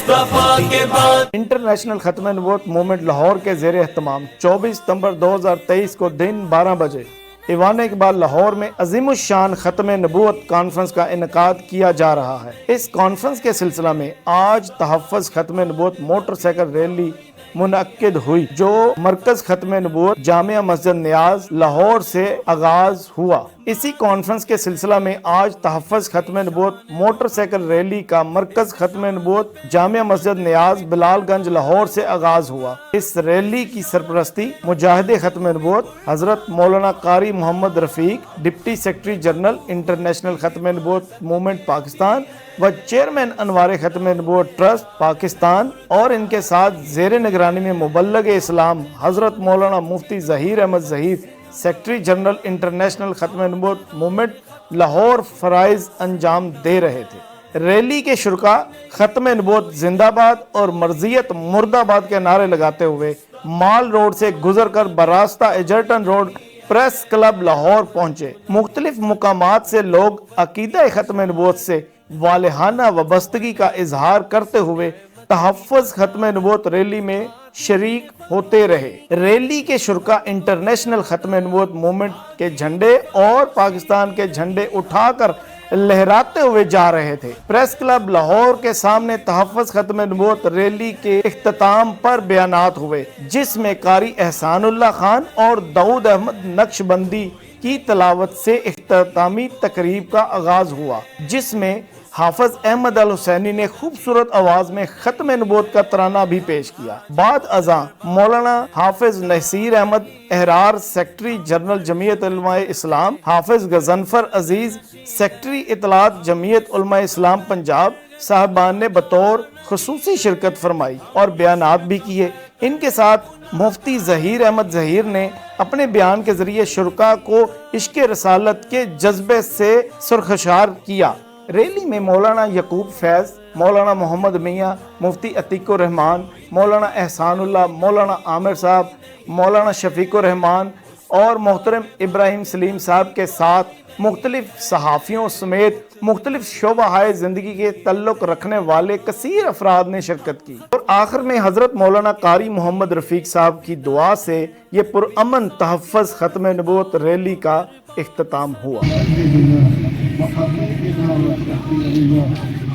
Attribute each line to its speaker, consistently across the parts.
Speaker 1: مصطفیٰ کے بعد
Speaker 2: international Khatm Nabuwwat movement Lahore کے زیر اہتمام 24 ستمبر 2023 کو دن 12 بجے ایوان اقبال لاہور میں عظیم الشان ختم نبوت کانفرنس کا انعقاد کیا جا رہا ہے۔ اس کانفرنس کے سلسلہ میں آج تحفظ ختم نبوت موٹر سائیکل ریلی منعقد ہوئی جو مرکز ختم نبوت جامعہ مسجد نیاز لاہور سے آغاز ہوا۔ اسی کانفرنس کے سلسلہ میں آج تحفظ ختم نبوت موٹر سائیکل ریلی کا مرکز ختم نبوت جامعہ مسجد نیاز بلال گنج لاہور سے آغاز ہوا۔ اس ریلی کی سرپرستی مجاہد ختم نبوت حضرت مولانا قاری محمد رفیق deputy secretary general international Khatm Nabuwwat movement Pakistan و چیئرمین انوار ختم نبوت ٹرسٹ پاکستان اور ان کے ساتھ زیر نگرانی میں مبلغ اسلام Hazrat Maulana Mufti Zaheer Ahmed Zaheer secretary general international Khatm Nabuwwat movement Lahore فرائض انجام دے رہے تھے۔ ریلی کے شرکا ختم نبوت زندہ باد اور مرضیت مرد آباد کے نعرے لگاتے ہوئے مال روڈ سے گزر کر براستہ Egerton road press club Lahore پہنچے۔ مختلف مقامات سے لوگ عقیدہ ختم نبوت سے والہانہ وابستگی کا اظہار کرتے ہوئے تحفظ ختم نبوت ریلی میں شریک ہوتے رہے۔ ریلی کے شرکا انٹرنیشنل ختم نبوت موومنٹ کے جھنڈے اور پاکستان کے جھنڈے اٹھا کر لہراتے ہوئے جا رہے تھے۔ پریس کلب لاہور کے سامنے تحفظ ختم نبوت ریلی کے اختتام پر بیانات ہوئے جس میں قاری احسان اللہ خان اور داؤد احمد نقشبندی کی تلاوت سے اختتامی تقریب کا آغاز ہوا جس میں حافظ احمد الحسینی نے خوبصورت آواز میں ختم نبوت کا ترانہ بھی پیش کیا۔ بعد ازاں مولانا حافظ نصیر احمد احرار سیکرٹری جنرل جمعیت علماء اسلام، حافظ غضنفر عزیز سیکرٹری اطلاعات جمعیت علماء اسلام پنجاب صاحبان نے بطور خصوصی شرکت فرمائی اور بیانات بھی کیے۔ ان کے ساتھ مفتی ظہیر احمد ظہیر نے اپنے بیان کے ذریعے شرکا کو عشق رسالت کے جذبے سے سرخشار کیا۔ ریلی میں مولانا یعقوب فیض، مولانا محمد میاں، مفتی عتیق الرحمان، مولانا احسان اللہ، مولانا عامر صاحب، مولانا شفیق الرحمان اور محترم ابراہیم سلیم صاحب کے ساتھ مختلف صحافیوں سمیت مختلف شعبہ زندگی کے تعلق رکھنے والے کثیر افراد نے شرکت کی اور آخر میں حضرت مولانا قاری محمد رفیق صاحب کی دعا سے یہ پرامن تحفظ ختم نبوت ریلی کا اختتام ہوا۔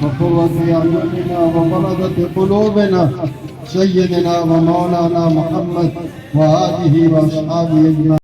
Speaker 3: وقرة أعيننا ومرضة قلوبنا سيدنا ومولانا محمد وآله وأصحابه أجمعين.